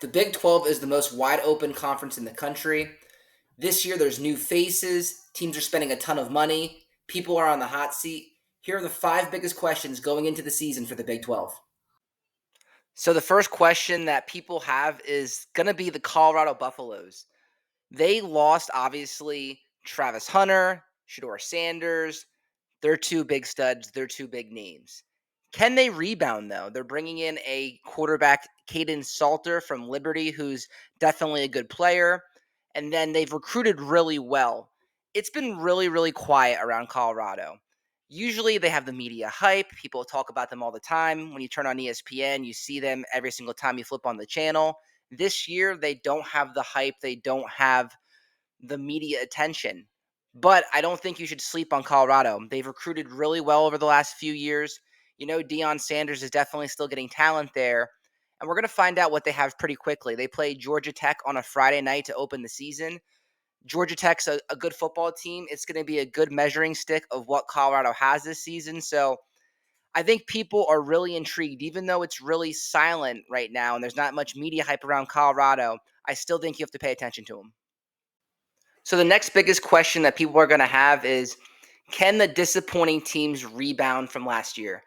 The Big 12 is the most wide open conference in the country. This year, there's new faces. Teams are spending a ton of money. People are on the hot seat. Here are the five biggest questions going into the season for the Big 12. So, the first question that people have is going to be the Colorado Buffaloes. They lost, obviously, Travis Hunter, Shedeur Sanders. They're two big studs. They're two big names. Can they rebound, though? They're bringing in a quarterback, Caden Salter from Liberty, who's definitely a good player. And then they've recruited really well. It's been really, really quiet around Colorado. Usually they have the media hype. People talk about them all the time. When you turn on ESPN, you see them every single time you flip on the channel. This year, they don't have the hype. They don't have the media attention. But I don't think you should sleep on Colorado. They've recruited really well over the last few years. You know, Deion Sanders is definitely still getting talent there. And we're going to find out what they have pretty quickly. They play Georgia Tech on a Friday night to open the season. Georgia Tech's a good football team. It's going to be a good measuring stick of what Colorado has this season. So I think people are really intrigued, even though it's really silent right now and there's not much media hype around Colorado. I still think you have to pay attention to them. So the next biggest question that people are going to have is, can the disappointing teams rebound from last year?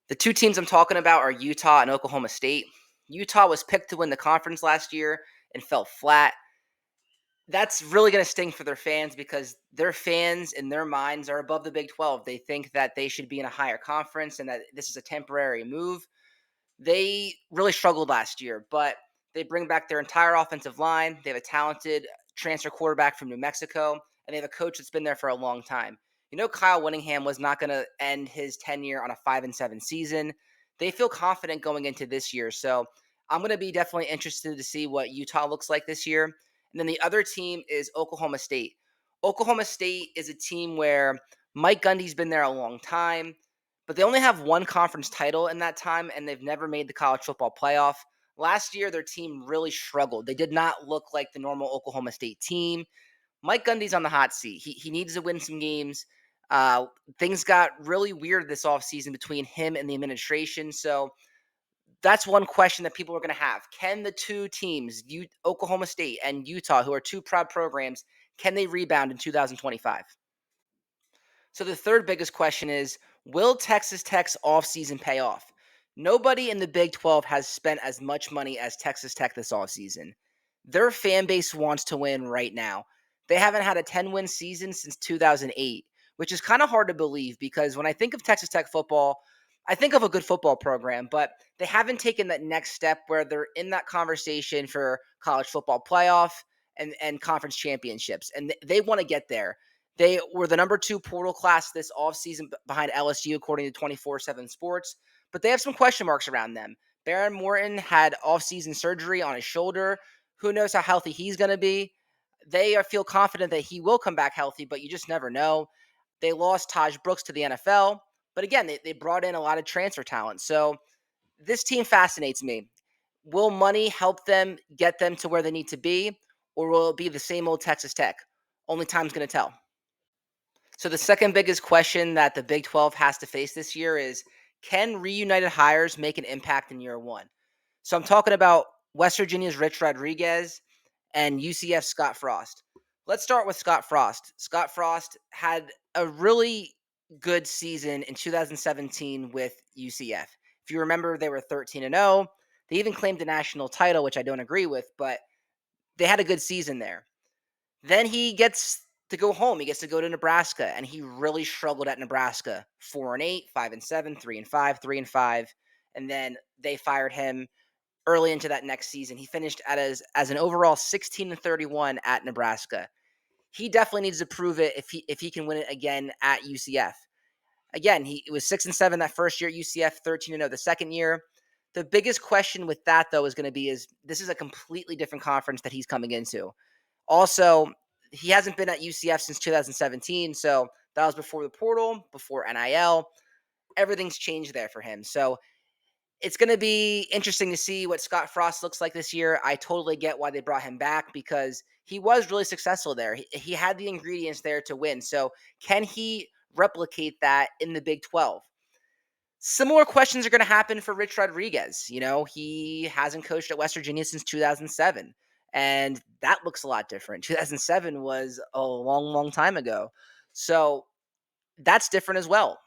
The two teams I'm talking about are Utah and Oklahoma State. Utah was picked to win the conference last year and fell flat. That's really going to sting for their fans because their fans in their minds are above the Big 12. They think that they should be in a higher conference and that this is a temporary move. They really struggled last year, but they bring back their entire offensive line. They have a talented transfer quarterback from New Mexico, and they have a coach that's been there for a long time. You know, Kyle Whittingham was not going to end his tenure on a 5-7 season. They feel confident going into this year. So I'm going to be definitely interested to see what Utah looks like this year. And then the other team is Oklahoma State. Oklahoma State is a team where Mike Gundy's been there a long time, but they only have one conference title in that time, and they've never made the college football playoff. Last year, their team really struggled. They did not look like the normal Oklahoma State team. Mike Gundy's on the hot seat. He needs to win some games. Things got really weird this offseason between him and the administration. So that's one question that people are going to have. Can the two teams, Oklahoma State and Utah, who are two proud programs, can they rebound in 2025? So the third biggest question is, will Texas Tech's offseason pay off? Nobody in the Big 12 has spent as much money as Texas Tech this offseason. Their fan base wants to win right now. They haven't had a 10-win season since 2008, which is kind of hard to believe because when I think of Texas Tech football, I think of a good football program, but they haven't taken that next step where they're in that conversation for college football playoff and conference championships, and they want to get there. They were the number 2 portal class this offseason behind LSU, according to 24/7 Sports, but they have some question marks around them. Baron Morton had offseason surgery on his shoulder. Who knows how healthy he's going to be? They feel confident that he will come back healthy, but you just never know. They lost Taj Brooks to the NFL, but again, they brought in a lot of transfer talent. So this team fascinates me. Will money help them get them to where they need to be, or will it be the same old Texas Tech? Only time's going to tell. So the second biggest question that the Big 12 has to face this year is, can reunited hires make an impact in year one? So I'm talking about West Virginia's Rich Rodriguez and UCF's Scott Frost. Let's start with Scott Frost. Scott Frost had a really good season in 2017 with UCF. If you remember, they were 13-0. They even claimed the national title, which I don't agree with, but they had a good season there. Then he gets to go home. He gets to go to Nebraska, and he really struggled at Nebraska. 4-8, 5-7, 3-5, 3-5, and then they fired him early into that next season. He finished as an overall 16-31 at Nebraska. He definitely needs to prove it if he can win it again at UCF. Again, he was 6-7 that first year at UCF, 13-0 the second year. The biggest question with that, though, is going to be is this is a completely different conference that he's coming into. Also, he hasn't been at UCF since 2017, so that was before the portal, before NIL. Everything's changed there for him. So it's going to be interesting to see what Scott Frost looks like this year. I totally get why they brought him back because he was really successful there. He had the ingredients there to win. So can he replicate that in the Big 12? Similar questions are going to happen for Rich Rodriguez. He hasn't coached at West Virginia since 2007, and that looks a lot different. 2007 was a long, long time ago. So that's different as well.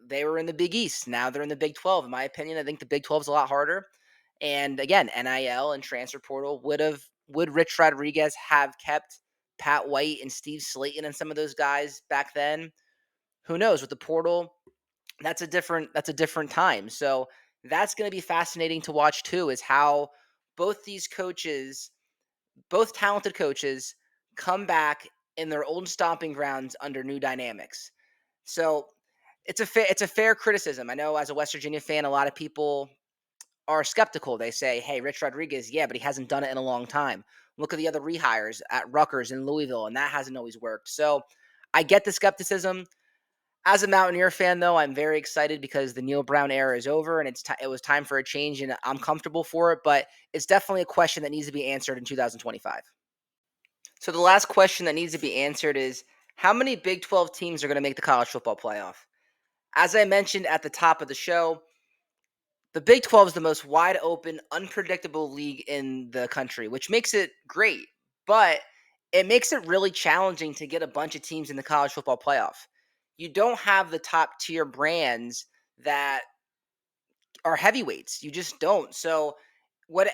They were in the Big East. Now they're in the Big 12. In my opinion, I think the Big 12 is a lot harder. And again, NIL and transfer portal would Rich Rodriguez have kept Pat White and Steve Slayton and some of those guys back then? Who knows? With the portal, that's a different time. So that's going to be fascinating to watch too, is how both these coaches, both talented coaches, come back in their old stomping grounds under new dynamics. So it's a fair criticism. I know as a West Virginia fan, a lot of people are skeptical. They say, "Hey, Rich Rodriguez, yeah, but he hasn't done it in a long time. Look at the other rehires at Rutgers and Louisville, and that hasn't always worked." So I get the skepticism. As a Mountaineer fan, though, I'm very excited because the Neil Brown era is over, and it was time for a change, and I'm comfortable for it. But it's definitely a question that needs to be answered in 2025. So the last question that needs to be answered is, how many Big 12 teams are going to make the college football playoff? As I mentioned at the top of the show, the Big 12 is the most wide open, unpredictable league in the country, which makes it great, but it makes it really challenging to get a bunch of teams in the college football playoff. You don't have the top tier brands that are heavyweights. You just don't. So what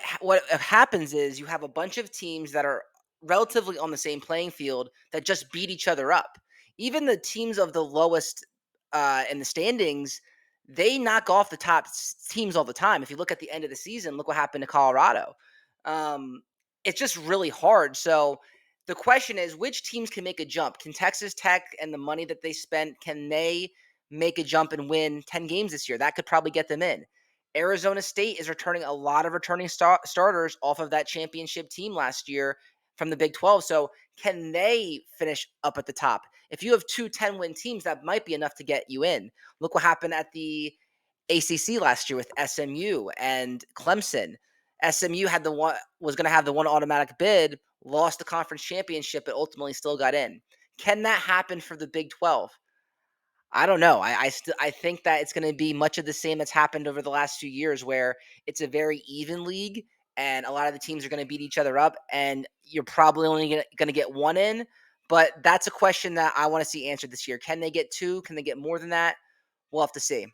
happens is you have a bunch of teams that are relatively on the same playing field that just beat each other up. Even the teams of the lowest in the standings, they knock off the top teams all the time. If you look at the end of the season, look what happened to Colorado. Um, it's just really hard. So the question is, which teams can make a jump? Can Texas Tech and the money that they spent, can they make a jump and win 10 games this year? That could probably get them in. Arizona State is returning a lot of returning starters off of that championship team last year from the Big 12. So can they finish up at the top? If you have two 10-win teams, that might be enough to get you in. Look what happened at the ACC last year with SMU and Clemson. SMU had the one was going to have the one automatic bid, lost the conference championship, but ultimately still got in. Can that happen for the Big 12? I don't know. I think that it's going to be much of the same that's happened over the last few years, where it's a very even league, and a lot of the teams are going to beat each other up, and you're probably only going to get one in. But that's a question that I want to see answered this year. Can they get two? Can they get more than that? We'll have to see.